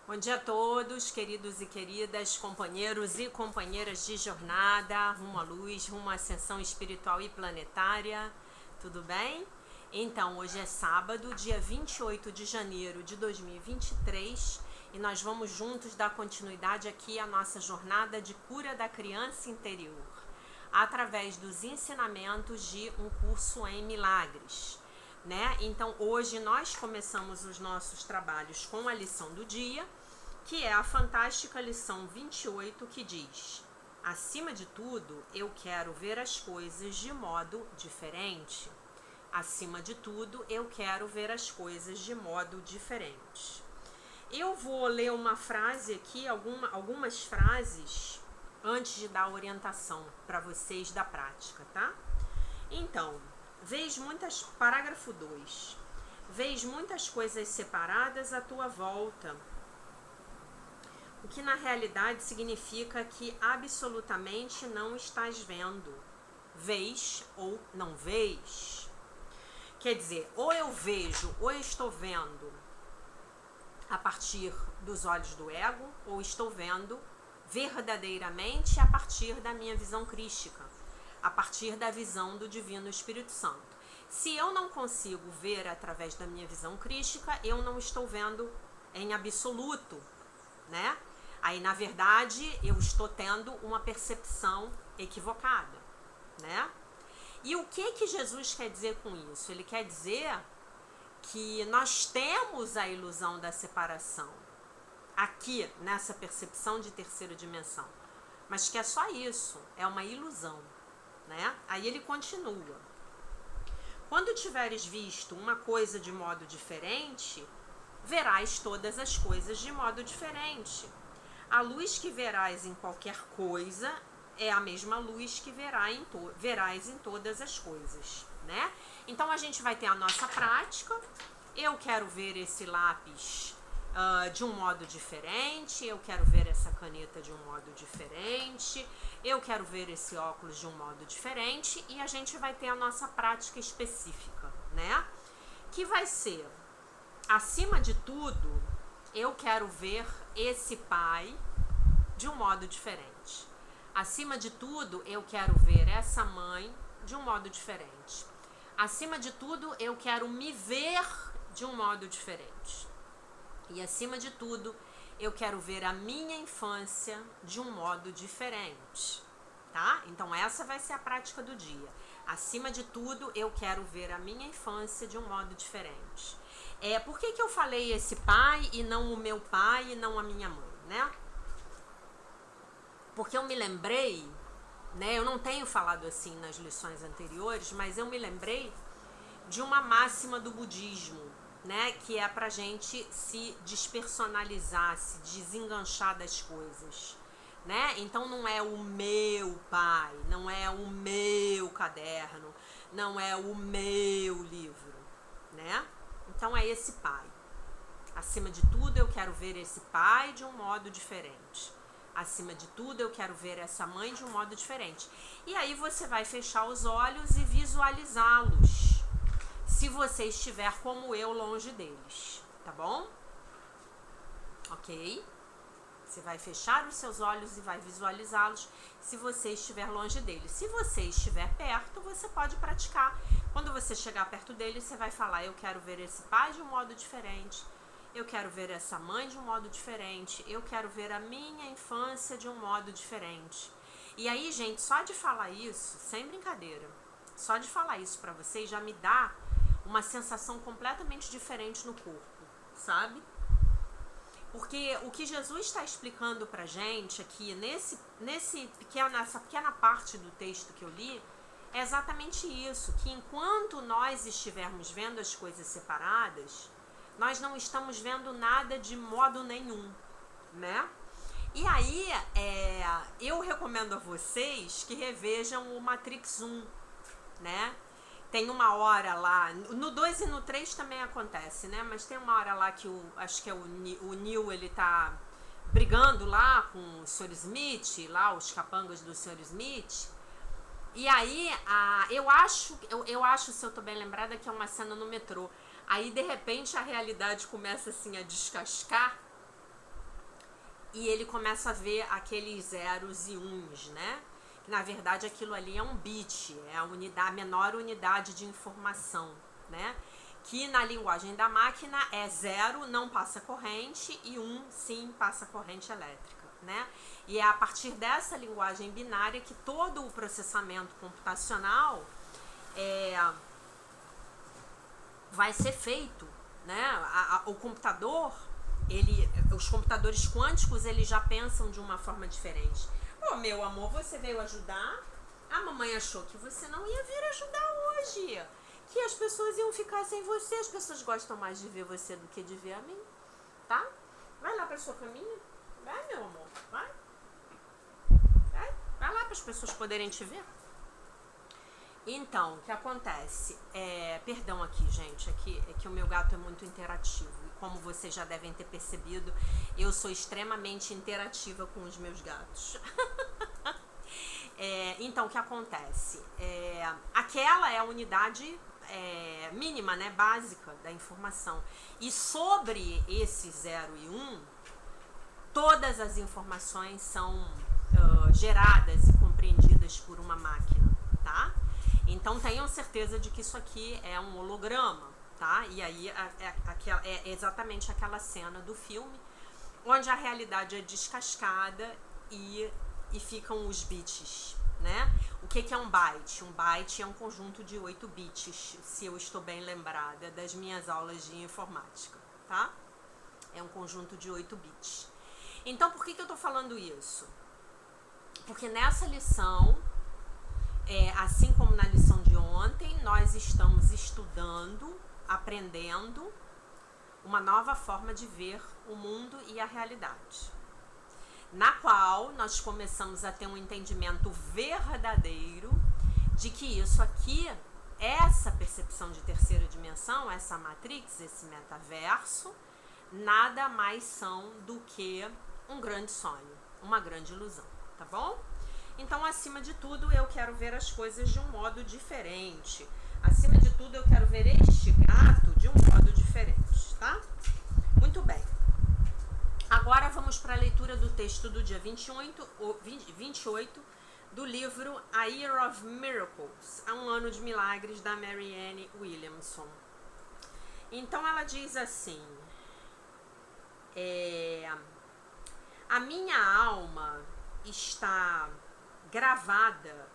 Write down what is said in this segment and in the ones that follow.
Bom dia a todos, queridos e queridas, companheiros e companheiras de jornada, rumo à luz, rumo à ascensão espiritual e planetária, tudo bem? Então, hoje é sábado, dia 28 de janeiro de 2023, e nós vamos juntos dar continuidade aqui à nossa jornada de cura da criança interior, através dos ensinamentos de um curso em milagres, né? Então, hoje nós começamos os nossos trabalhos com a lição do dia, que é a fantástica lição 28, que diz: acima de tudo, eu quero ver as coisas de modo diferente. Acima de tudo, eu quero ver as coisas de modo diferente. Eu vou ler uma frase aqui, algumas frases, antes de dar a orientação para vocês da prática, tá? Então, parágrafo 2. Vês muitas coisas separadas à tua volta, o que na realidade significa que absolutamente não estás vendo. Vês ou não vês. Quer dizer, ou eu vejo ou eu estou vendo a partir dos olhos do ego, ou estou vendo verdadeiramente a partir da minha visão crística, a partir da visão do Divino Espírito Santo. Se eu não consigo ver através da minha visão crística, eu não estou vendo em absoluto, né? Aí, na verdade, eu estou tendo uma percepção equivocada, né? E o que Jesus quer dizer com isso? Ele quer dizer que nós temos a ilusão da separação aqui, nessa percepção de terceira dimensão, mas que é só isso, é uma ilusão, né? Aí ele continua: quando tiveres visto uma coisa de modo diferente, verás todas as coisas de modo diferente. A luz que verás em qualquer coisa é a mesma luz que verás em todas as coisas, né? Então a gente vai ter a nossa prática. Eu quero ver esse lápis de um modo diferente, eu quero ver essa caneta de um modo diferente, eu quero ver esse óculos de um modo diferente, e a gente vai ter a nossa prática específica, né? Que vai ser, acima de tudo, eu quero ver esse pai de um modo diferente. Acima de tudo, eu quero ver essa mãe de um modo diferente. Acima de tudo, eu quero me ver de um modo diferente. E acima de tudo, eu quero ver a minha infância de um modo diferente, tá? Então essa vai ser a prática do dia. Acima de tudo, eu quero ver a minha infância de um modo diferente. Por que eu falei esse pai e não o meu pai e não a minha mãe, né? Porque eu me lembrei, né? Eu não tenho falado assim nas lições anteriores, mas eu me lembrei de uma máxima do budismo, né? Que é pra gente se despersonalizar, se desenganchar das coisas, né? Então não é o meu pai, não é o meu caderno, não é o meu livro, né? Então é esse pai. Acima de tudo, eu quero ver esse pai de um modo diferente. Acima de tudo, eu quero ver essa mãe de um modo diferente. E aí você vai fechar os olhos e visualizá-los, se você estiver como eu, longe deles, tá bom? Ok? Você vai fechar os seus olhos e vai visualizá-los se você estiver longe deles. Se você estiver perto, você pode praticar. Quando você chegar perto deles, você vai falar: eu quero ver esse pai de um modo diferente, eu quero ver essa mãe de um modo diferente, eu quero ver a minha infância de um modo diferente. E aí, gente, só de falar isso, sem brincadeira, só de falar isso pra vocês já me dá uma sensação completamente diferente no corpo, sabe? Porque o que Jesus está explicando pra gente aqui nessa pequena parte do texto que eu li é exatamente isso, que enquanto nós estivermos vendo as coisas separadas, nós não estamos vendo nada de modo nenhum, né? E aí, eu recomendo a vocês que revejam o Matrix 1, né? Tem uma hora lá, no 2 e no 3 também acontece, né? Mas tem uma hora lá que acho que é o Neo, ele tá brigando lá com o Sr. Smith, lá os capangas do Sr. Smith. E aí, eu acho, se eu tô bem lembrada, que é uma cena no metrô. Aí, de repente, a realidade começa assim a descascar e ele começa a ver aqueles zeros e uns, né? Na verdade, aquilo ali é um bit, é a menor unidade de informação, né? Que na linguagem da máquina é 0, não passa corrente, e 1, sim, passa corrente elétrica, né? E é a partir dessa linguagem binária que todo o processamento computacional vai ser feito, né? O computador, os computadores quânticos, eles já pensam de uma forma diferente. Ô, meu amor, você veio ajudar? A mamãe achou que você não ia vir ajudar hoje, que as pessoas iam ficar sem você. As pessoas gostam mais de ver você do que de ver a mim, tá? Vai lá pra sua caminha. Vai, meu amor, vai. Vai lá para as pessoas poderem te ver. Então, o que acontece? Perdão aqui, gente, é que o meu gato é muito interativo. E como vocês já devem ter percebido, eu sou extremamente interativa com os meus gatos. Então, o que acontece? Aquela é a unidade mínima, né, básica da informação. E sobre esse 0 e 1, todas as informações são geradas e compreendidas por uma máquina, tá? Então tenham certeza de que isso aqui é um holograma, tá? E aí é exatamente aquela cena do filme onde a realidade é descascada e ficam os bits, né? O que é um byte? Um byte é um conjunto de 8 bits, se eu estou bem lembrada das minhas aulas de informática, tá? É um conjunto de 8 bits. Então, por que eu estou falando isso? Porque nessa lição, assim como na lição de ontem, nós estamos estudando, aprendendo uma nova forma de ver o mundo e a realidade, na qual nós começamos a ter um entendimento verdadeiro de que isso aqui, essa percepção de terceira dimensão, essa matrix, esse metaverso, nada mais são do que um grande sonho, uma grande ilusão, tá bom? Então, acima de tudo, eu quero ver as coisas de um modo diferente. Acima de tudo, eu quero ver este gato de um modo diferente, tá? Muito bem. Agora vamos para a leitura do texto do dia 28 do livro A Year of Miracles, um ano de milagres, da Marianne Williamson. Então ela diz assim: a minha alma está gravada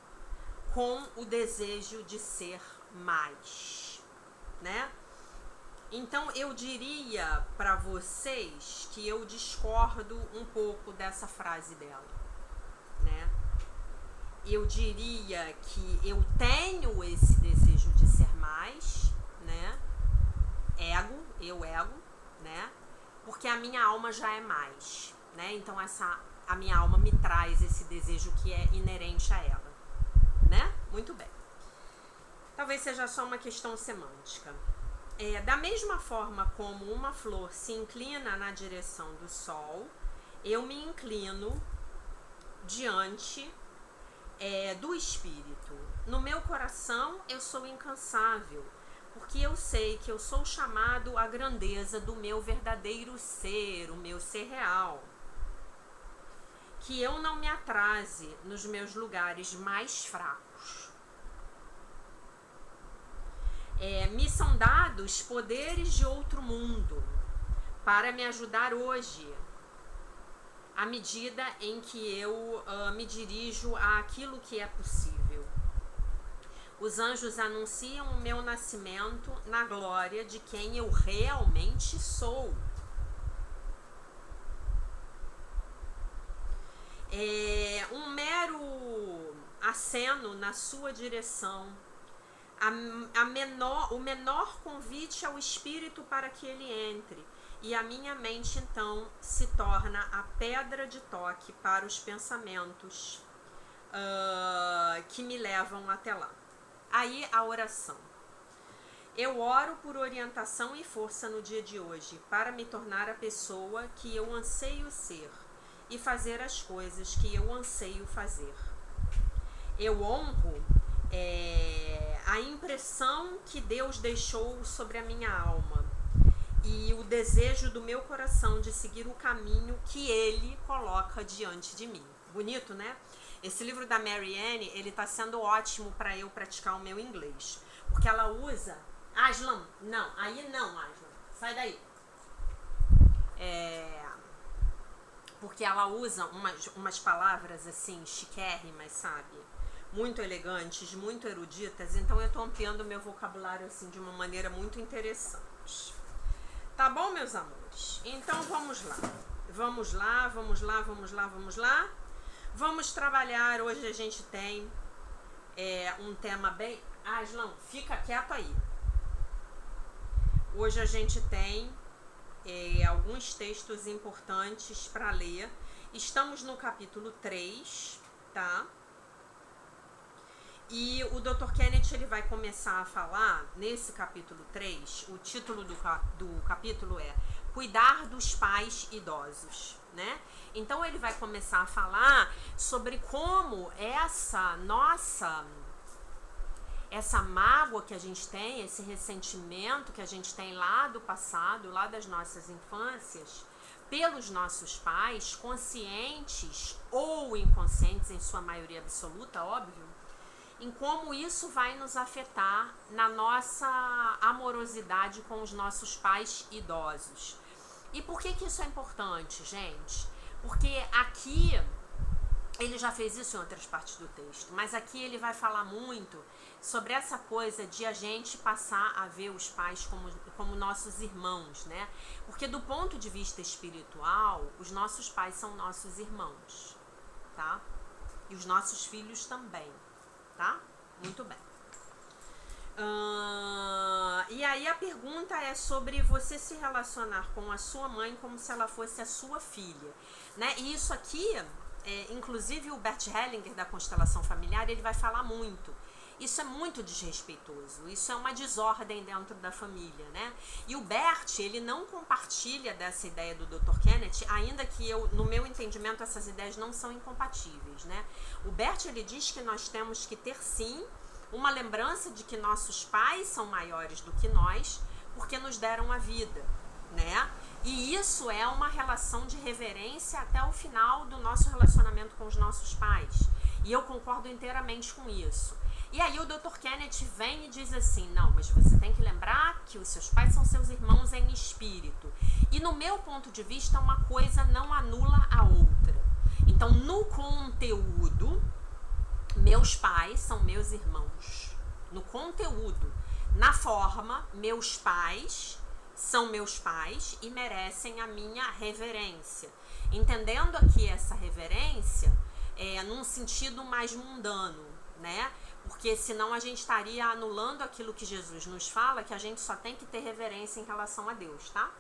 com o desejo de ser mais, né? Então eu diria para vocês que eu discordo um pouco dessa frase dela, né? Eu diria que eu tenho esse desejo de ser mais, né? Eu, né? Porque a minha alma já é mais, né? Então a minha alma me traz esse desejo que é inerente a ela, né? Muito bem. Talvez seja só uma questão semântica. Da mesma forma como uma flor se inclina na direção do sol, eu me inclino diante do espírito. No meu coração eu sou incansável, porque eu sei que eu sou chamado à grandeza do meu verdadeiro ser, o meu ser real. Que eu não me atrase nos meus lugares mais fracos. Me são dados poderes de outro mundo para me ajudar hoje, à medida em que eu me dirijo àquilo que é possível. Os anjos anunciam o meu nascimento na glória de quem eu realmente sou. Um mero aceno na sua direção, o menor convite ao espírito para que ele entre, e a minha mente então se torna a pedra de toque para os pensamentos que me levam até lá. Aí a oração. Eu oro por orientação e força no dia de hoje, para me tornar a pessoa que eu anseio ser e fazer as coisas que eu anseio fazer. Eu honro a impressão que Deus deixou sobre a minha alma e o desejo do meu coração de seguir o caminho que ele coloca diante de mim. Bonito, né? Esse livro da Mary Ann, ele tá sendo ótimo para eu praticar o meu inglês. Porque ela usa... Aslan, não, aí não, Aslan, sai daí. Porque ela usa umas palavras assim, chiquérrimas, sabe? Muito elegantes, muito eruditas, então eu tô ampliando o meu vocabulário assim de uma maneira muito interessante. Tá bom, meus amores? Então vamos lá. Vamos lá, vamos lá, vamos lá, vamos lá. Vamos trabalhar, hoje a gente tem um tema bem... Aslan, fica quieto aí. Hoje a gente tem alguns textos importantes para ler. Estamos no capítulo 3, tá? E o Dr. Kenneth, ele vai começar a falar, nesse capítulo 3, o título do capítulo é Cuidar dos Pais Idosos, né? Então ele vai começar a falar sobre como essa mágoa que a gente tem, esse ressentimento que a gente tem lá do passado, lá das nossas infâncias, pelos nossos pais, conscientes ou inconscientes, em sua maioria absoluta, óbvio, em como isso vai nos afetar na nossa amorosidade com os nossos pais idosos. E por que isso é importante, gente? Porque aqui, ele já fez isso em outras partes do texto, mas aqui ele vai falar muito sobre essa coisa de a gente passar a ver os pais como nossos irmãos, né? Porque do ponto de vista espiritual, os nossos pais são nossos irmãos, tá? E os nossos filhos também, tá? Muito bem. E aí a pergunta é sobre você se relacionar com a sua mãe como se ela fosse a sua filha, né? E isso aqui, inclusive o Bert Hellinger da constelação familiar, ele vai falar muito. Isso é muito desrespeitoso, isso é uma desordem dentro da família, né? E o Bert, ele não compartilha dessa ideia do Dr. Kenneth, ainda que no meu entendimento, essas ideias não são incompatíveis, né? O Bert, ele diz que nós temos que ter, sim, uma lembrança de que nossos pais são maiores do que nós, porque nos deram a vida, né? E isso é uma relação de reverência até o final do nosso relacionamento com os nossos pais. E eu concordo inteiramente com isso. E aí o Dr. Kenneth vem e diz assim, não, mas você tem que lembrar que os seus pais são seus irmãos em espírito. E no meu ponto de vista, uma coisa não anula a outra. Então, no conteúdo, meus pais são meus irmãos. No conteúdo, na forma, meus pais são meus pais e merecem a minha reverência. Entendendo aqui essa reverência num sentido mais mundano, né? Porque senão a gente estaria anulando aquilo que Jesus nos fala, que a gente só tem que ter reverência em relação a Deus, tá?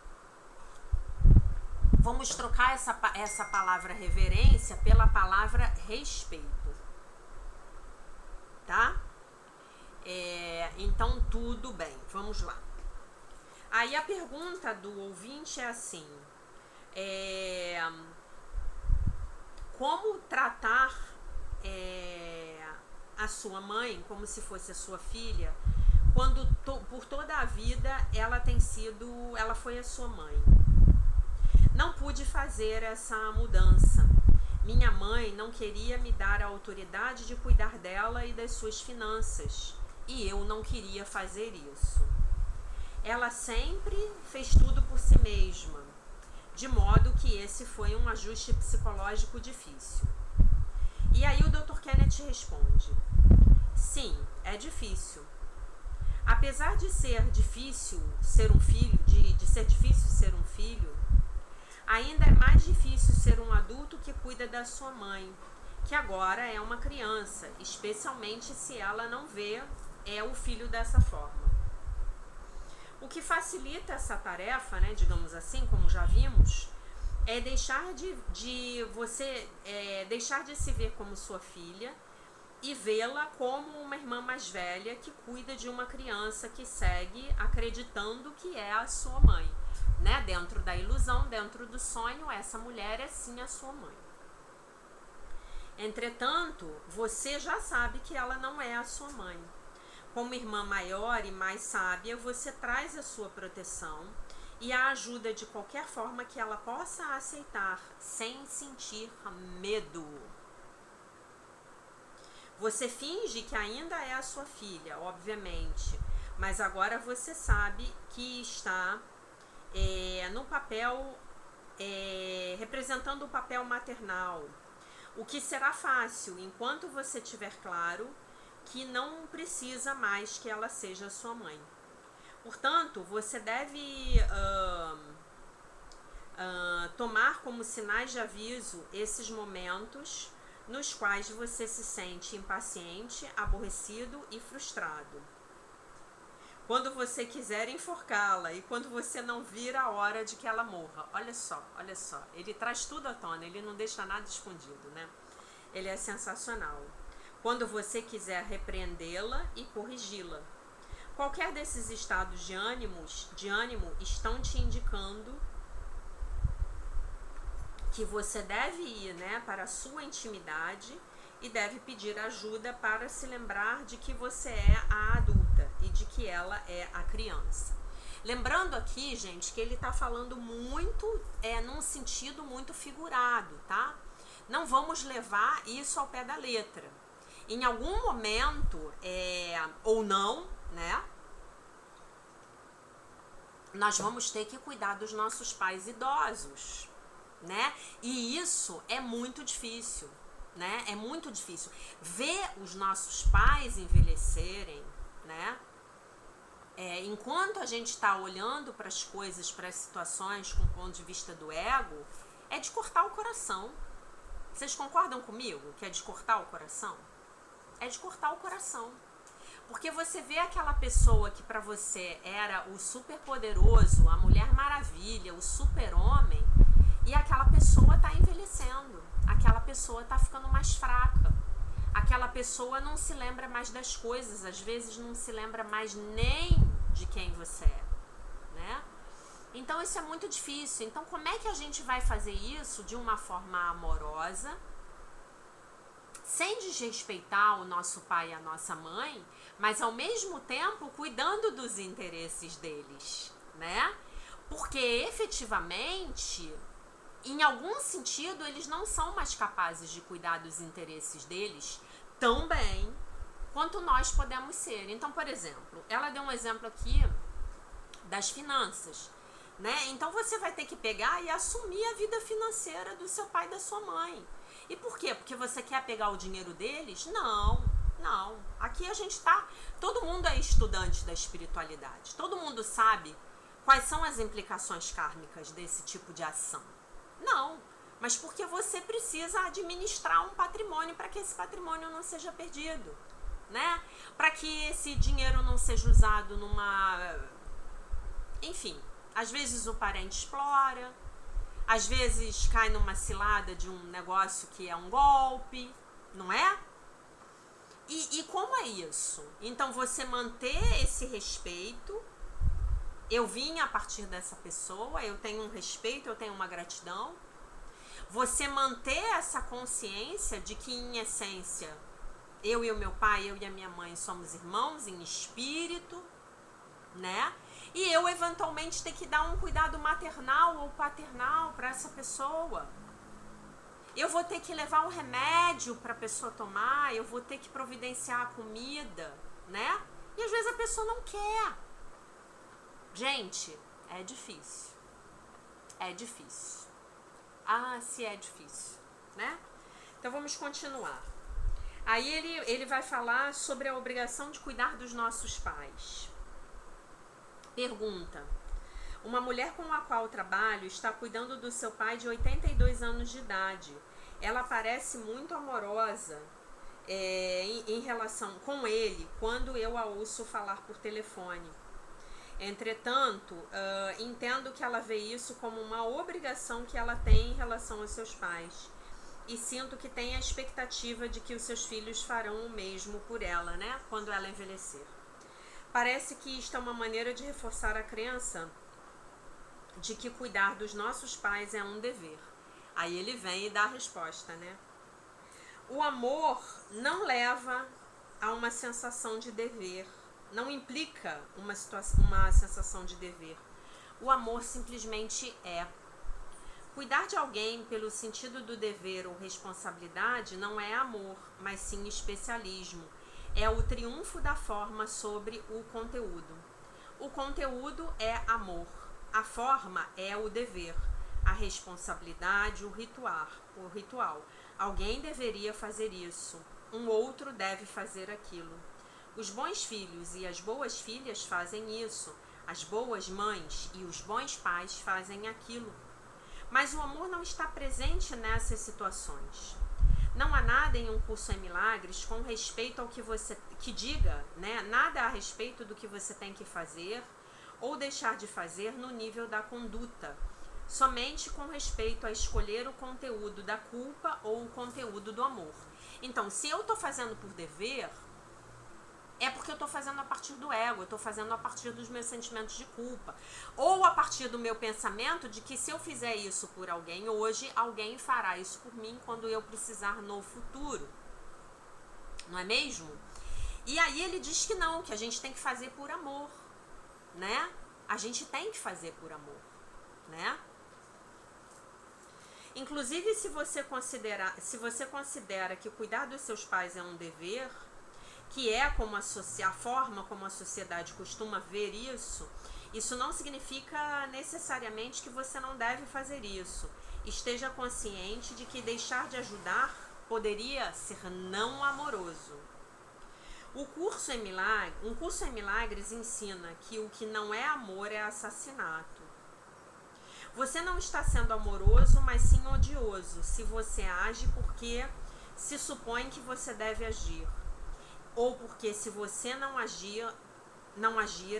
Vamos trocar essa palavra reverência pela palavra respeito, tá? Então, tudo bem, vamos lá. Aí a pergunta do ouvinte é assim, como tratar a sua mãe como se fosse a sua filha, quando por toda a vida ela foi a sua mãe. Não pude fazer essa mudança. Minha mãe não queria me dar a autoridade de cuidar dela e das suas finanças, e eu não queria fazer isso. Ela sempre fez tudo por si mesma, de modo que esse foi um ajuste psicológico difícil. E aí o Dr. Kenneth responde, sim, é difícil. Apesar de ser difícil ser um filho, de ser difícil ser um filho, ainda é mais difícil ser um adulto que cuida da sua mãe, que agora é uma criança, especialmente se ela não vê o filho dessa forma. O que facilita essa tarefa, né, digamos assim, como já vimos, é deixar deixar de se ver como sua filha e vê-la como uma irmã mais velha que cuida de uma criança que segue acreditando que é a sua mãe, né? Dentro da ilusão, dentro do sonho, essa mulher é sim a sua mãe. Entretanto, você já sabe que ela não é a sua mãe. Como irmã maior e mais sábia, você traz a sua proteção e a ajuda de qualquer forma que ela possa aceitar, sem sentir medo. Você finge que ainda é a sua filha, obviamente, mas agora você sabe que está no papel, representando o papel maternal, o que será fácil enquanto você tiver claro que não precisa mais que ela seja sua mãe. Portanto, você deve tomar como sinais de aviso esses momentos nos quais você se sente impaciente, aborrecido e frustrado. Quando você quiser enforcá-la e quando você não vir a hora de que ela morra. Olha só, ele traz tudo à tona, ele não deixa nada escondido, né? Ele é sensacional. Quando você quiser repreendê-la e corrigi-la. Qualquer desses estados de ânimo estão te indicando que você deve ir, né, para a sua intimidade e deve pedir ajuda para se lembrar de que você é a adulta e de que ela é a criança. Lembrando aqui, gente, que ele está falando muito, num sentido muito figurado, tá? Não vamos levar isso ao pé da letra. Em algum momento, ou não, né? Nós vamos ter que cuidar dos nossos pais idosos, né? E isso é muito difícil, né? É muito difícil. Ver os nossos pais envelhecerem, né? Enquanto a gente está olhando para as coisas, para as situações com o ponto de vista do ego, é de cortar o coração. Vocês concordam comigo que é de cortar o coração? É de cortar o coração. Porque você vê aquela pessoa que para você era o super poderoso, a Mulher Maravilha, o super-homem, e aquela pessoa está envelhecendo, aquela pessoa está ficando mais fraca, aquela pessoa não se lembra mais das coisas, às vezes não se lembra mais nem de quem você é, né? Então isso é muito difícil. Então como é que a gente vai fazer isso de uma forma amorosa, sem desrespeitar o nosso pai e a nossa mãe, mas ao mesmo tempo cuidando dos interesses deles, né? Porque efetivamente, em algum sentido, eles não são mais capazes de cuidar dos interesses deles tão bem quanto nós podemos ser. Então, por exemplo, ela deu um exemplo aqui das finanças, né? Então você vai ter que pegar e assumir a vida financeira do seu pai e da sua mãe. E por quê? Porque você quer pegar o dinheiro deles? Não. Aqui a gente tá... Todo mundo é estudante da espiritualidade. Todo mundo sabe quais são as implicações kármicas desse tipo de ação. Não. Mas porque você precisa administrar um patrimônio para que esse patrimônio não seja perdido, né? Para que esse dinheiro não seja usado numa... Enfim, às vezes o parente explora, às vezes cai numa cilada de um negócio que é um golpe, não é? E como é isso? Então você manter esse respeito, eu vim a partir dessa pessoa, eu tenho um respeito, eu tenho uma gratidão. Você manter essa consciência de que em essência, eu e o meu pai, eu e a minha mãe somos irmãos em espírito, né? E eu eventualmente ter que dar um cuidado maternal ou paternal para essa pessoa. Eu vou ter que levar um remédio para a pessoa tomar, eu vou ter que providenciar a comida, né? E às vezes a pessoa não quer. Gente, é difícil. É difícil. Ah, se é difícil, né? Então vamos continuar. Aí ele vai falar sobre a obrigação de cuidar dos nossos pais. Pergunta: uma mulher com a qual trabalho está cuidando do seu pai de 82 anos de idade. Ela parece muito amorosa em relação com ele quando eu a ouço falar por telefone. Entretanto, entendo que ela vê isso como uma obrigação que ela tem em relação aos seus pais. E sinto que tem a expectativa de que os seus filhos farão o mesmo por ela, né? Quando ela envelhecer. Parece que isto é uma maneira de reforçar a crença de que cuidar dos nossos pais é um dever. Aí ele vem e dá a resposta, né? O amor não leva a uma sensação de dever, não implica uma sensação de dever. O amor simplesmente é. Cuidar de alguém pelo sentido do dever ou responsabilidade não é amor, mas sim especialismo. É o triunfo da forma sobre o conteúdo. O conteúdo é amor. A forma é o dever. A responsabilidade, o ritual. Alguém deveria fazer isso. Um outro deve fazer aquilo. Os bons filhos e as boas filhas fazem isso. As boas mães e os bons pais fazem aquilo. Mas o amor não está presente nessas situações. Não há nada em Um Curso em Milagres com respeito ao que você que diga, né? Nada a respeito do que você tem que fazer ou deixar de fazer no nível da conduta. Somente com respeito a escolher o conteúdo da culpa ou o conteúdo do amor. Então, se eu estou fazendo por dever, é porque eu estou fazendo a partir do ego, eu estou fazendo a partir dos meus sentimentos de culpa. Ou a partir do meu pensamento de que se eu fizer isso por alguém hoje, alguém fará isso por mim quando eu precisar no futuro. Não é mesmo? E aí ele diz que não, que a gente tem que fazer por amor, né? A gente tem que fazer por amor, né? Inclusive, se você considera que cuidar dos seus pais é um dever, que é como a forma como a sociedade costuma ver isso, isso não significa necessariamente que você não deve fazer isso. Esteja consciente de que deixar de ajudar poderia ser não amoroso. Um curso em milagres ensina que o que não é amor é assassinato. Você não está sendo amoroso, mas sim odioso, se você age porque se supõe que você deve agir. Ou porque se você não agir,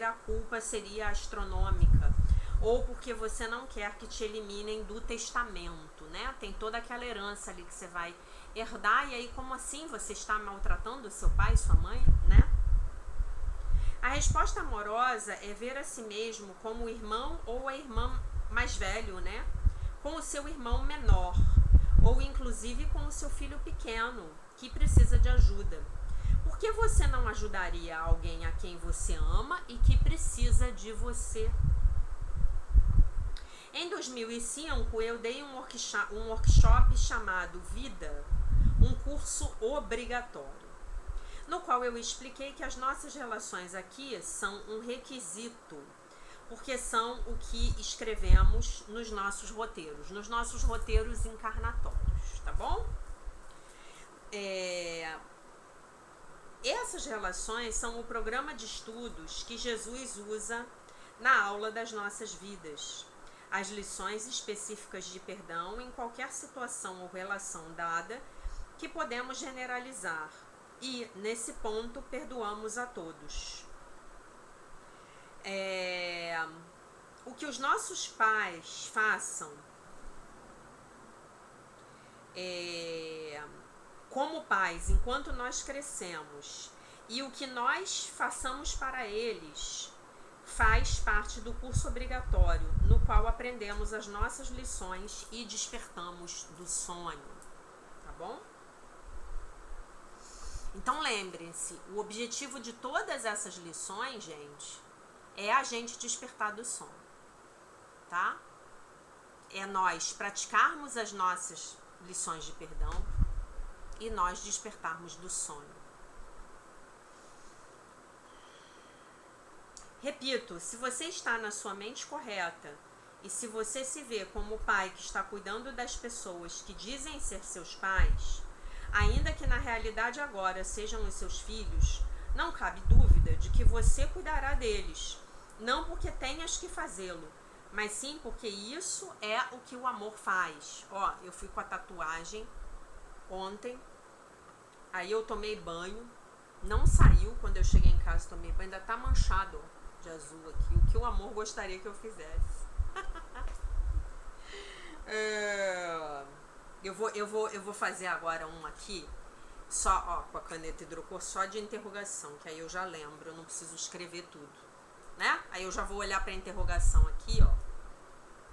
a culpa seria astronômica. Ou porque você não quer que te eliminem do testamento, né? Tem toda aquela herança ali que você vai herdar, e aí como assim você está maltratando seu pai e sua mãe, né? A resposta amorosa é ver a si mesmo como o irmão ou a irmã mais velho, né? Com o seu irmão menor, ou inclusive com o seu filho pequeno, que precisa de ajuda. Por que você não ajudaria alguém a quem você ama e que precisa de você? Em 2005, eu dei um workshop chamado Vida, um curso obrigatório, no qual eu expliquei que as nossas relações aqui são um requisito, porque são o que escrevemos nos nossos roteiros encarnatórios, tá bom? Essas relações são o programa de estudos que Jesus usa na aula das nossas vidas. As lições específicas de perdão em qualquer situação ou relação dada que podemos generalizar. E, nesse ponto, perdoamos a todos. O que os nossos pais façam como pais, enquanto nós crescemos, e o que nós façamos para eles, faz parte do curso obrigatório, no qual aprendemos as nossas lições e despertamos do sonho, tá bom? Então lembrem-se, o objetivo de todas essas lições, gente, é a gente despertar do sono, tá? É nós praticarmos as nossas lições de perdão e nós despertarmos do sono. Repito, se você está na sua mente correta e se você se vê como o pai que está cuidando das pessoas que dizem ser seus pais, ainda que na realidade agora sejam os seus filhos, não cabe dúvida de que você cuidará deles, não porque tenhas que fazê-lo, mas sim porque isso é o que o amor faz. Ó, eu fui com a tatuagem ontem, aí eu tomei banho, não saiu, quando eu cheguei em casa tomei banho, ainda tá manchado, ó, de azul aqui, o que o amor gostaria que eu fizesse. Eu vou fazer agora um aqui, só, ó, com a caneta hidrocor, só de interrogação, que aí eu já lembro, eu não preciso escrever tudo, né? Aí eu já vou olhar pra interrogação aqui, ó,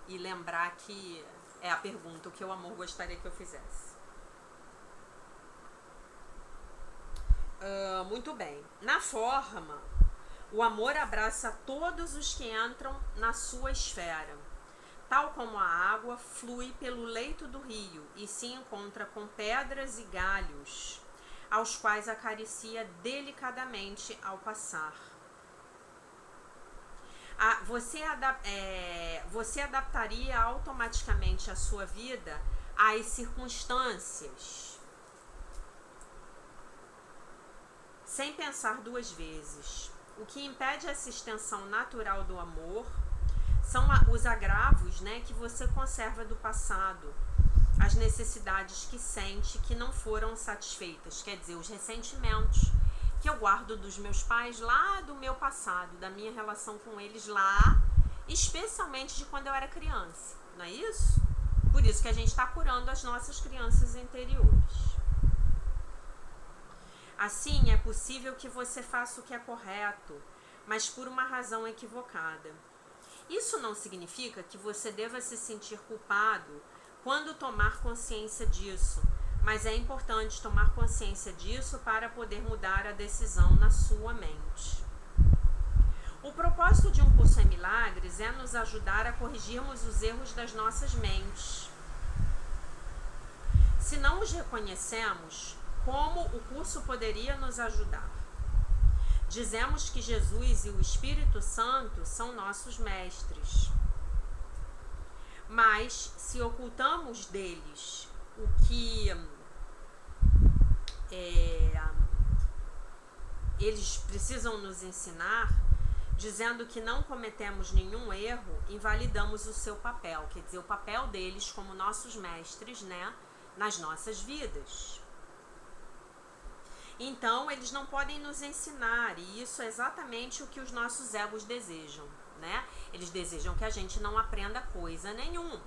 e lembrar que é a pergunta, o que o amor gostaria que eu fizesse. Muito bem. Na forma, O amor abraça todos os que entram na sua esfera. Tal como a água flui pelo leito do rio e se encontra com pedras e galhos, aos quais acaricia delicadamente ao passar. Você adaptaria automaticamente a sua vida às circunstâncias, sem pensar duas vezes. O que impede essa extensão natural do amor são os agravos, né, que você conserva do passado, as necessidades que sente que não foram satisfeitas, quer dizer, os ressentimentos que eu guardo dos meus pais lá do meu passado, da minha relação com eles lá, especialmente de quando eu era criança, não é isso? Por isso que a gente está curando as nossas crianças interiores. Assim, é possível que você faça o que é correto, mas por uma razão equivocada. Isso não significa que você deva se sentir culpado quando tomar consciência disso, mas é importante tomar consciência disso para poder mudar a decisão na sua mente. O propósito de um curso em milagres é nos ajudar a corrigirmos os erros das nossas mentes. Se não os reconhecemos, como o curso poderia nos ajudar? Dizemos que Jesus e o Espírito Santo são nossos mestres. Mas se ocultamos deles o que eles precisam nos ensinar, dizendo que não cometemos nenhum erro, invalidamos o seu papel, quer dizer, o papel deles como nossos mestres, né, nas nossas vidas. Então, eles não podem nos ensinar, e isso é exatamente o que os nossos egos desejam, né? Eles desejam que a gente não aprenda coisa nenhuma.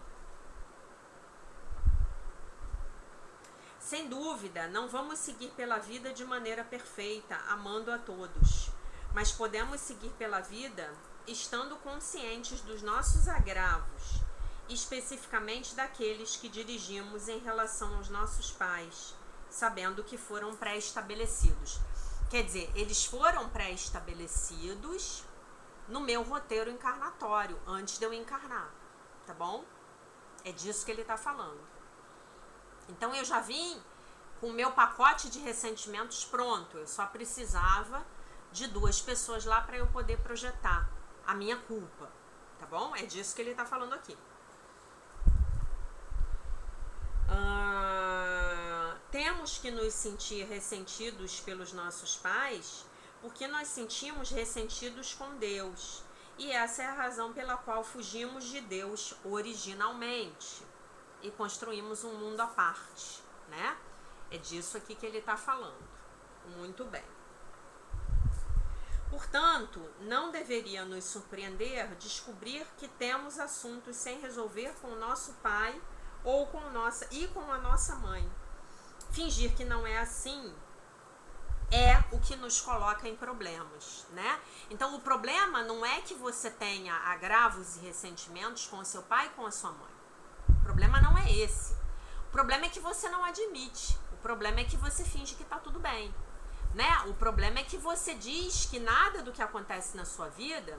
Sem dúvida, não vamos seguir pela vida de maneira perfeita, amando a todos, mas podemos seguir pela vida estando conscientes dos nossos agravos, especificamente daqueles que dirigimos em relação aos nossos pais, sabendo que foram pré-estabelecidos. Quer dizer, eles foram pré-estabelecidos no meu roteiro encarnatório, antes de eu encarnar, tá bom? É disso que ele está falando. Então eu já vim com o meu pacote de ressentimentos pronto, eu só precisava de 2 pessoas lá para eu poder projetar a minha culpa, tá bom? É disso que ele está falando aqui. Temos que nos sentir ressentidos pelos nossos pais porque nós sentimos ressentidos com Deus, e essa é a razão pela qual fugimos de Deus originalmente e construímos um mundo à parte, né? É disso aqui que ele está falando. Muito bem. Portanto, não deveria nos surpreender descobrir que temos assuntos sem resolver com o nosso pai ou com a nossa mãe. Fingir que não é assim é o que nos coloca em problemas, né? Então, o problema não é que você tenha agravos e ressentimentos com o seu pai e com a sua mãe. O problema não é esse. O problema é que você não admite. O problema é que você finge que está tudo bem, né? O problema é que você diz que nada do que acontece na sua vida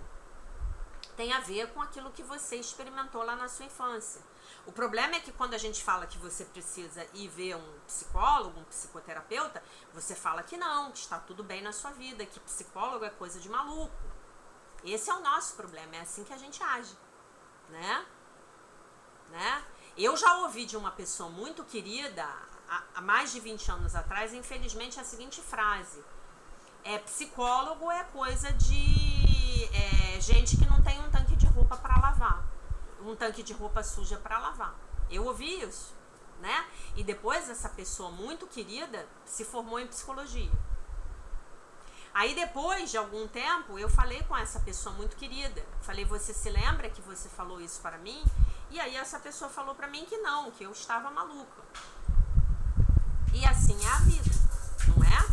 tem a ver com aquilo que você experimentou lá na sua infância. O problema é que quando a gente fala que você precisa ir ver um psicólogo, um psicoterapeuta, você fala que não, que está tudo bem na sua vida, que psicólogo é coisa de maluco. Esse é o nosso problema, é assim que a gente age, né? Eu já ouvi de uma pessoa muito querida, há mais de 20 anos atrás, infelizmente, a seguinte frase: psicólogo é coisa de gente que não tem um tanque de roupa para lavar, um tanque de roupa suja para lavar. Eu ouvi isso, né? E depois essa pessoa muito querida se formou em psicologia. Aí depois de algum tempo eu falei com essa pessoa muito querida, falei: você se lembra que você falou isso para mim? E aí essa pessoa falou para mim que não, que eu estava maluca. E assim é a vida, não é?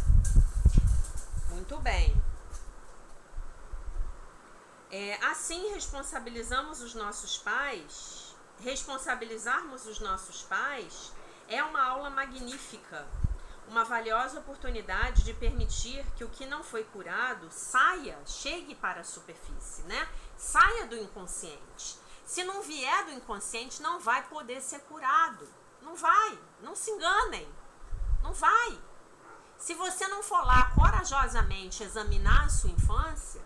Muito bem. Assim responsabilizarmos os nossos pais é uma aula magnífica, uma valiosa oportunidade de permitir que o que não foi curado chegue para a superfície, né? Saia do inconsciente. Se não vier do inconsciente, não vai poder ser curado. Não vai, não se enganem, não vai. Se você não for lá corajosamente examinar a sua infância,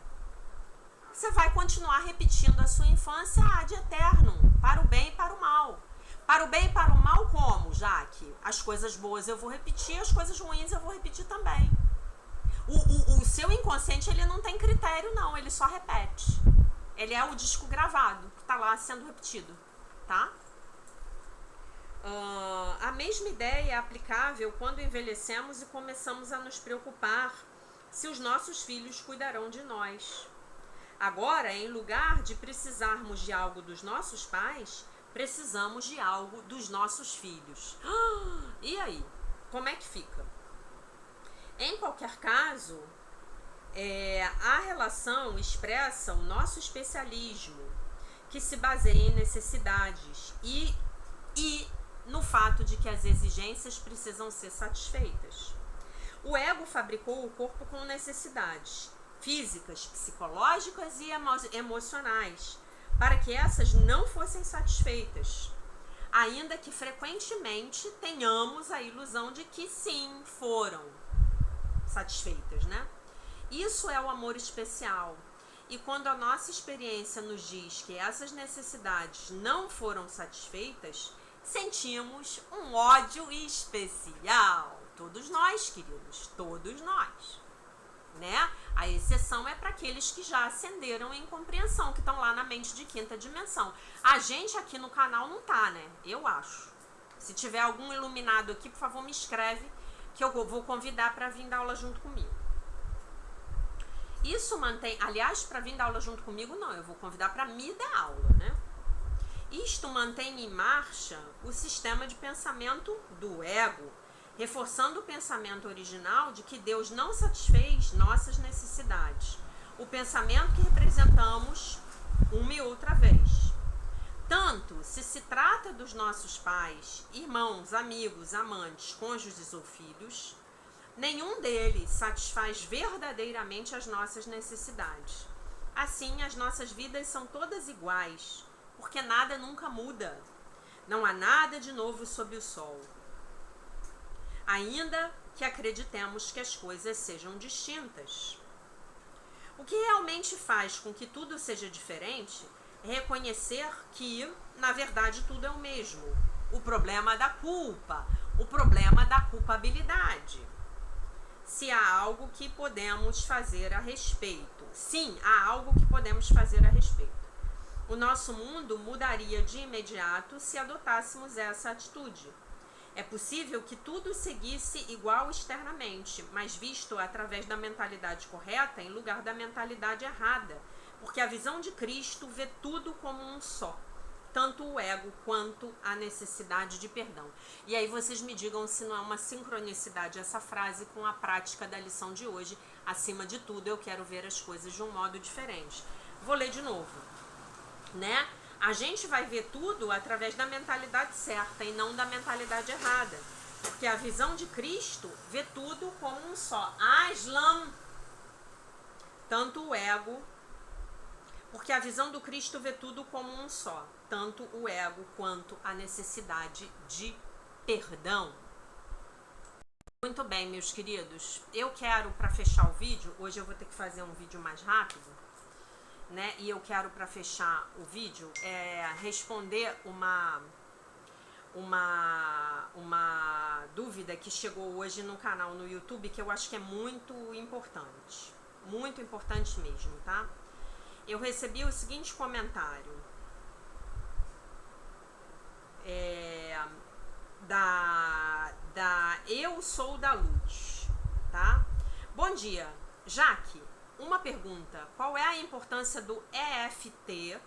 você vai continuar repetindo a sua infância ad eternum, para o bem e para o mal. Para o bem e para o mal como, Jaque? As coisas boas eu vou repetir, as coisas ruins eu vou repetir também. O seu inconsciente, ele não tem critério não, ele só repete. Ele é o disco gravado, que está lá sendo repetido, tá? A mesma ideia é aplicável quando envelhecemos e começamos a nos preocupar se os nossos filhos cuidarão de nós. Agora, em lugar de precisarmos de algo dos nossos pais, precisamos de algo dos nossos filhos. E aí? Como é que fica? Em qualquer caso, a relação expressa o nosso especialismo, que se baseia em necessidades e no fato de que as exigências precisam ser satisfeitas. O ego fabricou o corpo com necessidades físicas, psicológicas e emocionais, para que essas não fossem satisfeitas, ainda que frequentemente tenhamos a ilusão de que sim, foram satisfeitas, né? Isso é o amor especial. E quando a nossa experiência nos diz que essas necessidades não foram satisfeitas, sentimos um ódio especial. Todos nós, queridos, todos nós, né? A exceção é para aqueles que já ascenderam em compreensão, que estão lá na mente de quinta dimensão. A gente aqui no canal não tá, né? Eu acho. Se tiver algum iluminado aqui, por favor, me escreve, que eu vou convidar para vir dar aula junto comigo. Isso mantém, aliás, para vir dar aula junto comigo, não, eu vou convidar para me dar aula, né? Isto mantém em marcha o sistema de pensamento do ego, reforçando o pensamento original de que Deus não satisfez nossas necessidades, o pensamento que representamos uma e outra vez. Tanto se trata dos nossos pais, irmãos, amigos, amantes, cônjuges ou filhos, nenhum deles satisfaz verdadeiramente as nossas necessidades. Assim, as nossas vidas são todas iguais, porque nada nunca muda. Não há nada de novo sob o sol. Ainda que acreditemos que as coisas sejam distintas. O que realmente faz com que tudo seja diferente é reconhecer que, na verdade, tudo é o mesmo. O problema da culpa, o problema da culpabilidade. Se há algo que podemos fazer a respeito. Sim, há algo que podemos fazer a respeito. O nosso mundo mudaria de imediato se adotássemos essa atitude. É possível que tudo seguisse igual externamente, mas visto através da mentalidade correta em lugar da mentalidade errada, porque a visão de Cristo vê tudo como um só, tanto o ego quanto a necessidade de perdão. E aí vocês me digam se não é uma sincronicidade essa frase com a prática da lição de hoje. Acima de tudo, eu quero ver as coisas de um modo diferente. Vou ler de novo. Né? A gente vai ver tudo através da mentalidade certa e não da mentalidade errada, porque a visão de Cristo vê tudo como um só. Aslan, tanto o ego, porque a visão do Cristo vê tudo como um só, tanto o ego quanto a necessidade de perdão. Muito bem, meus queridos, eu quero, para fechar o vídeo, hoje eu vou ter que fazer um vídeo mais rápido, né? E eu quero, para fechar o vídeo, responder uma dúvida que chegou hoje no canal no YouTube, que eu acho que é muito importante mesmo, tá? Eu recebi o seguinte comentário da Eu Sou da Luz, tá? Bom dia, Jaque. Uma pergunta: qual é a importância do EFT,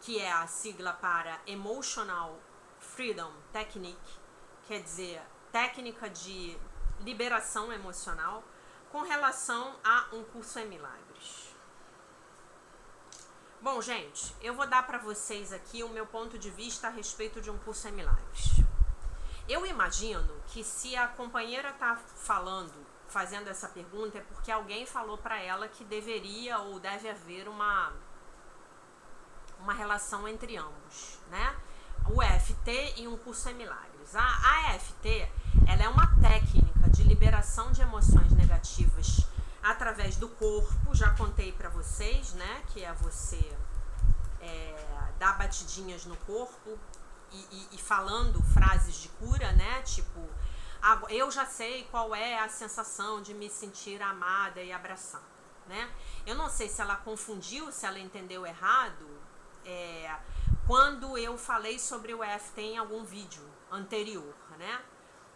que é a sigla para Emotional Freedom Technique, quer dizer, técnica de liberação emocional, com relação a um curso em milagres? Bom, gente, eu vou dar para vocês aqui o meu ponto de vista a respeito de um curso em milagres. Eu imagino que se a companheira tá fazendo essa pergunta, é porque alguém falou para ela que deveria ou deve haver uma relação entre ambos, né? O EFT e um curso em milagres. A EFT, ela é uma técnica de liberação de emoções negativas através do corpo. Já contei para vocês, né? Que é você dar batidinhas no corpo e falando frases de cura, né? Tipo, eu já sei qual é a sensação de me sentir amada e abraçada, né? Eu não sei se ela confundiu, se ela entendeu errado, quando eu falei sobre o EFT em algum vídeo anterior, né?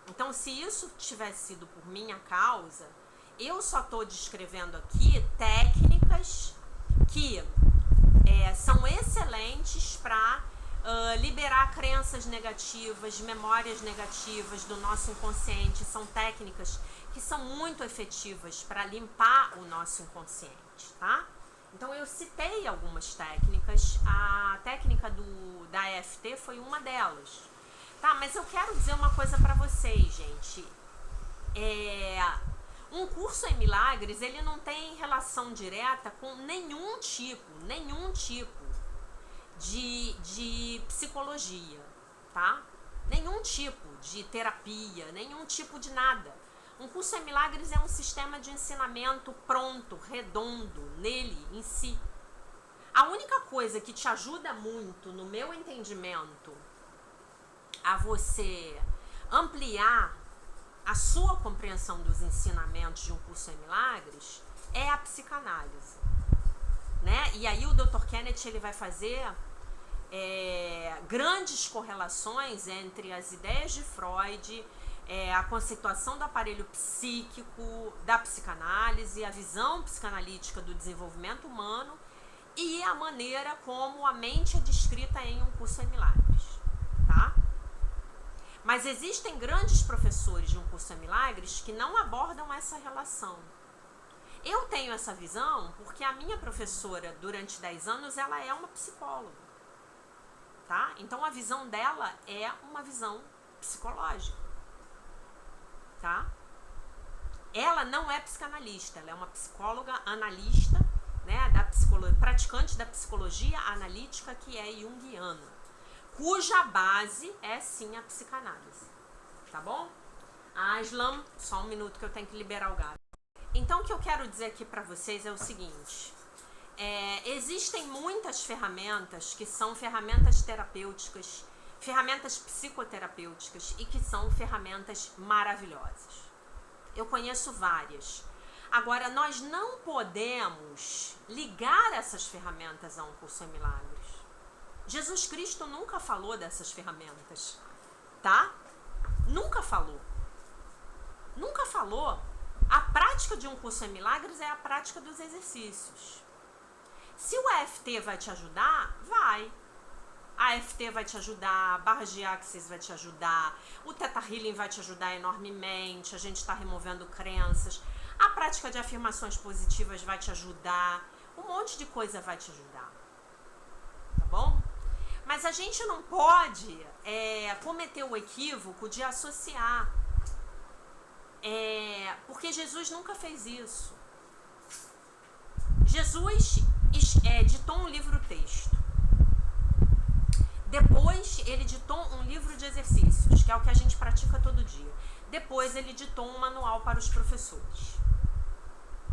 Então, se isso tivesse sido por minha causa, eu só estou descrevendo aqui técnicas que são excelentes para liberar crenças negativas, memórias negativas do nosso inconsciente. São técnicas que são muito efetivas para limpar o nosso inconsciente, tá? Então eu citei algumas técnicas, a técnica da EFT foi uma delas, tá? Mas eu quero dizer uma coisa para vocês, gente. Um curso em milagres, ele não tem relação direta com nenhum tipo de psicologia, tá? Nenhum tipo de terapia, nenhum tipo de nada. Um curso em milagres é um sistema de ensinamento pronto, redondo, nele, em si. A única coisa que te ajuda muito, no meu entendimento, a você ampliar a sua compreensão dos ensinamentos de um curso em milagres é a psicanálise, né? E aí o Dr. Kenneth, ele vai fazer grandes correlações entre as ideias de Freud, a conceituação do aparelho psíquico, da psicanálise, a visão psicanalítica do desenvolvimento humano e a maneira como a mente é descrita em um curso em milagres, tá? Mas existem grandes professores de um curso em milagres que não abordam essa relação. Eu tenho essa visão porque a minha professora, durante 10 anos, ela é uma psicóloga, tá? Então a visão dela é uma visão psicológica, tá? Ela não é psicanalista, ela é uma psicóloga analista, né, praticante da psicologia analítica, que é junguiana, cuja base é sim a psicanálise, tá bom? Aslan, só um minuto que eu tenho que liberar o gato. Então o que eu quero dizer aqui para vocês é o seguinte: existem muitas ferramentas que são ferramentas terapêuticas, ferramentas psicoterapêuticas e que são ferramentas maravilhosas. Eu conheço várias. Agora, nós não podemos ligar essas ferramentas a um curso em milagres. Jesus Cristo nunca falou dessas ferramentas, tá? Nunca falou. Nunca falou. A prática de um curso em milagres é a prática dos exercícios. Se o EFT vai te ajudar, vai. A EFT vai te ajudar, a barra de Axis vai te ajudar, o Theta Healing vai te ajudar enormemente, a gente está removendo crenças, a prática de afirmações positivas vai te ajudar, um monte de coisa vai te ajudar, tá bom? Mas a gente não pode cometer o equívoco de associar, porque Jesus nunca fez isso. Jesus ditou um livro-texto. Depois ele ditou um livro de exercícios, que é o que a gente pratica todo dia. Depois ele ditou um manual para os professores,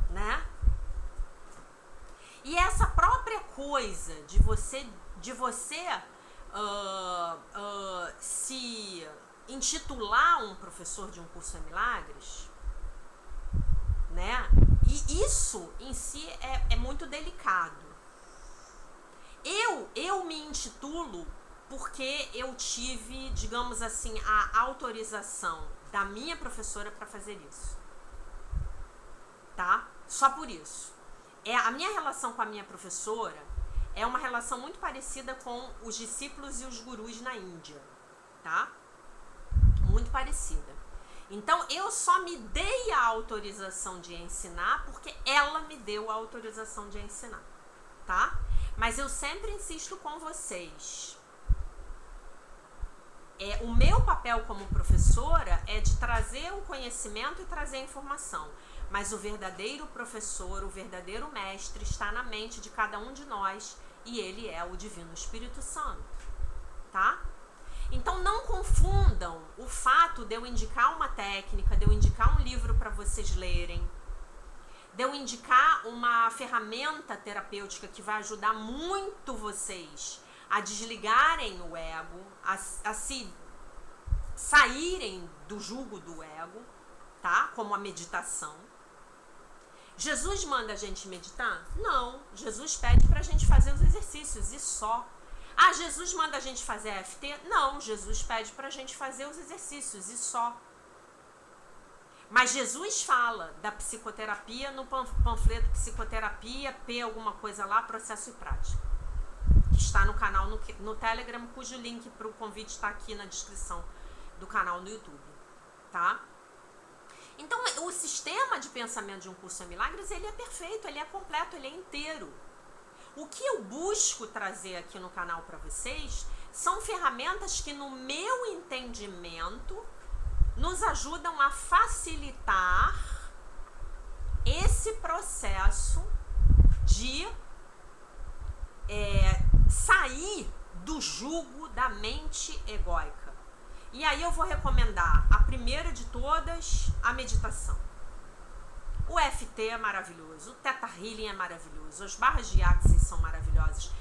né? E essa própria coisa de você se intitular um professor de um curso em milagres, né? E isso em si é muito delicado. Eu me intitulo porque eu tive, digamos assim, a autorização da minha professora para fazer isso, tá? Só por isso. A minha relação com a minha professora é uma relação muito parecida com os discípulos e os gurus na Índia, tá? Muito parecida. Então, eu só me dei a autorização de ensinar porque ela me deu a autorização de ensinar, tá? Mas eu sempre insisto com vocês. O meu papel como professora é de trazer o conhecimento e trazer a informação. Mas o verdadeiro professor, o verdadeiro mestre está na mente de cada um de nós e ele é o Divino Espírito Santo, tá? Então não confundam o fato de eu indicar uma técnica, de eu indicar um livro para vocês lerem, de eu indicar uma ferramenta terapêutica que vai ajudar muito vocês a desligarem o ego, a se saírem do jugo do ego, tá? Como a meditação. Jesus manda a gente meditar? Não. Jesus pede pra gente fazer os exercícios e só. Ah, Jesus manda a gente fazer EFT? Não. Jesus pede pra gente fazer os exercícios e só. Mas Jesus fala da psicoterapia no panfleto Psicoterapia, P alguma coisa lá, Processo e Prática. Que está no canal no Telegram, cujo link para o convite está aqui na descrição do canal no YouTube, tá? Então, o sistema de pensamento de Um Curso em Milagres, ele é perfeito, ele é completo, ele é inteiro. O que eu busco trazer aqui no canal para vocês são ferramentas que, no meu entendimento, nos ajudam a facilitar esse processo de sair do jugo da mente egóica. E aí eu vou recomendar a primeira de todas, a meditação. O EFT é maravilhoso, o Theta Healing é maravilhoso, as barras de Axis são maravilhosas.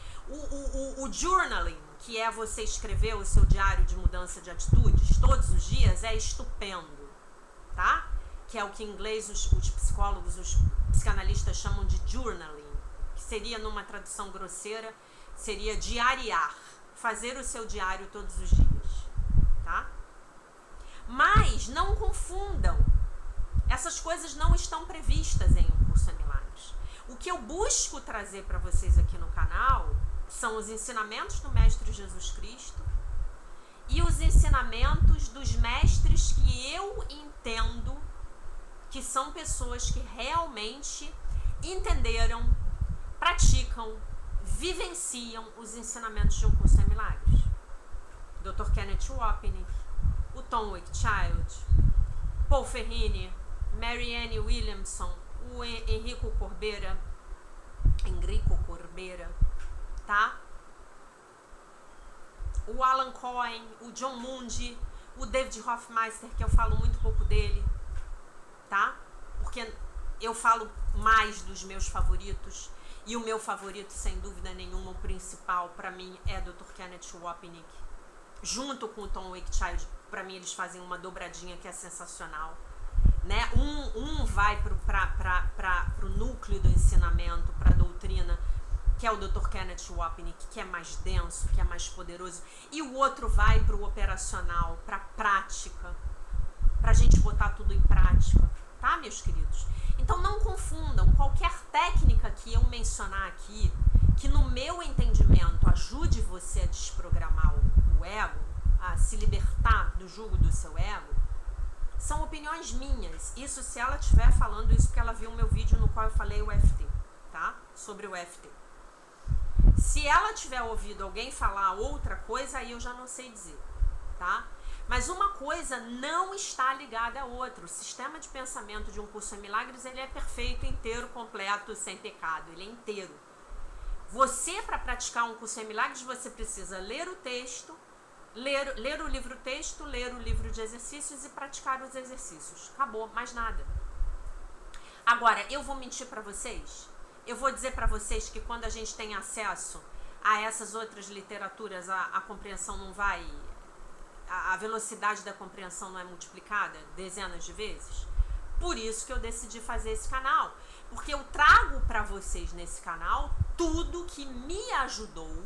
O journaling, que é você escrever o seu diário de mudança de atitudes todos os dias, é estupendo, tá? Que é o que em inglês os psicólogos, os psicanalistas chamam de journaling, que seria, numa tradução grosseira, seria diariar, fazer o seu diário todos os dias, tá? Mas não confundam, essas coisas não estão previstas em Um Curso em Milagres. O que eu busco trazer para vocês aqui no canal são os ensinamentos do Mestre Jesus Cristo e os ensinamentos dos mestres que eu entendo que são pessoas que realmente entenderam, praticam, vivenciam os ensinamentos de Um Curso em Milagres. Dr. Kenneth Wapnick, o Tom Wakechild, Paul Ferrini, Marianne Williamson, o Enrico Corbera, tá? O Alan Cohen, o John Mundy, o David Hoffmeister, que eu falo muito pouco dele, tá? Porque eu falo mais dos meus favoritos, e o meu favorito, sem dúvida nenhuma, o principal para mim é Dr. Kenneth Wapnick. Junto com o Tom Wakechild, para mim eles fazem uma dobradinha que é sensacional, né? Um vai pro núcleo do ensinamento, para a doutrina, que é o Dr. Kenneth Wapnick, que é mais denso, que é mais poderoso, e o outro vai pro operacional, pra prática, pra gente botar tudo em prática, tá, meus queridos? Então não confundam, qualquer técnica que eu mencionar aqui, que no meu entendimento ajude você a desprogramar o ego, a se libertar do jugo do seu ego, são opiniões minhas. Isso se ela estiver falando isso porque ela viu o meu vídeo no qual eu falei o EFT, tá? Sobre o EFT. Se ela tiver ouvido alguém falar outra coisa, aí eu já não sei dizer, tá? Mas uma coisa não está ligada à outra. O sistema de pensamento de Um Curso em Milagres, ele é perfeito, inteiro, completo, sem pecado. Ele é inteiro. Você, para praticar Um Curso em Milagres, você precisa ler o texto, ler o livro texto, ler o livro de exercícios e praticar os exercícios. Acabou, mais nada. Agora, eu vou mentir para vocês? Eu vou dizer para vocês que quando a gente tem acesso a essas outras literaturas, a compreensão não vai... A velocidade da compreensão não é multiplicada dezenas de vezes? Por isso que eu decidi fazer esse canal. Porque eu trago para vocês nesse canal tudo que me ajudou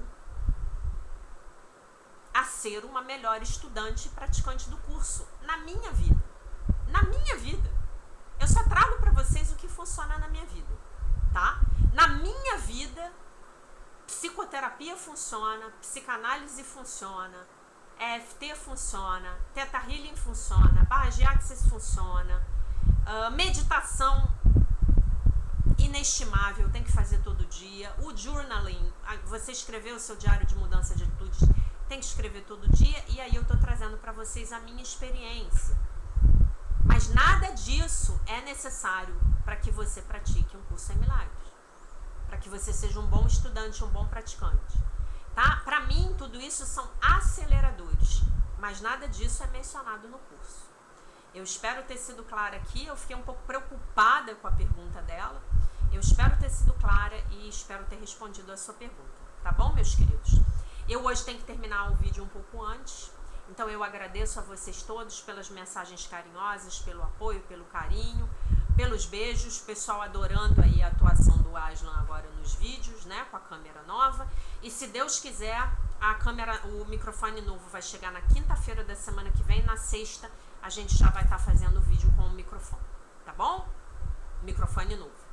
a ser uma melhor estudante e praticante do curso na minha vida. Na minha vida. Eu só trago para vocês o que funciona na minha vida, tá? Na minha vida, psicoterapia funciona, psicanálise funciona, EFT funciona, Theta Healing funciona, barra de Axis funciona, meditação inestimável, tem que fazer todo dia, o journaling, você escrever o seu diário de mudança de atitudes, tem que escrever todo dia, e aí eu tô trazendo para vocês a minha experiência. Mas nada disso é necessário para que você pratique um curso em milagres, para que você seja um bom estudante, um bom praticante, tá? Para mim, tudo isso são aceleradores, mas nada disso é mencionado no curso. Eu espero ter sido clara aqui. Eu fiquei um pouco preocupada com a pergunta dela. Eu espero ter sido clara e espero ter respondido a sua pergunta, tá bom, meus queridos? Eu hoje tenho que terminar o vídeo um pouco antes, então eu agradeço a vocês todos pelas mensagens carinhosas, pelo apoio, pelo carinho, pelos beijos, pessoal adorando aí a atuação do Aslan agora nos vídeos, né, com a câmera nova. E se Deus quiser, o microfone novo vai chegar na quinta-feira da semana que vem, na sexta a gente já vai estar fazendo o vídeo com o microfone, tá bom? Microfone novo.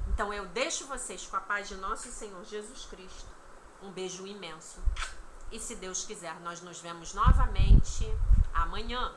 Então eu deixo vocês com a paz de nosso Senhor Jesus Cristo. Um beijo imenso. E se Deus quiser, nós nos vemos novamente amanhã.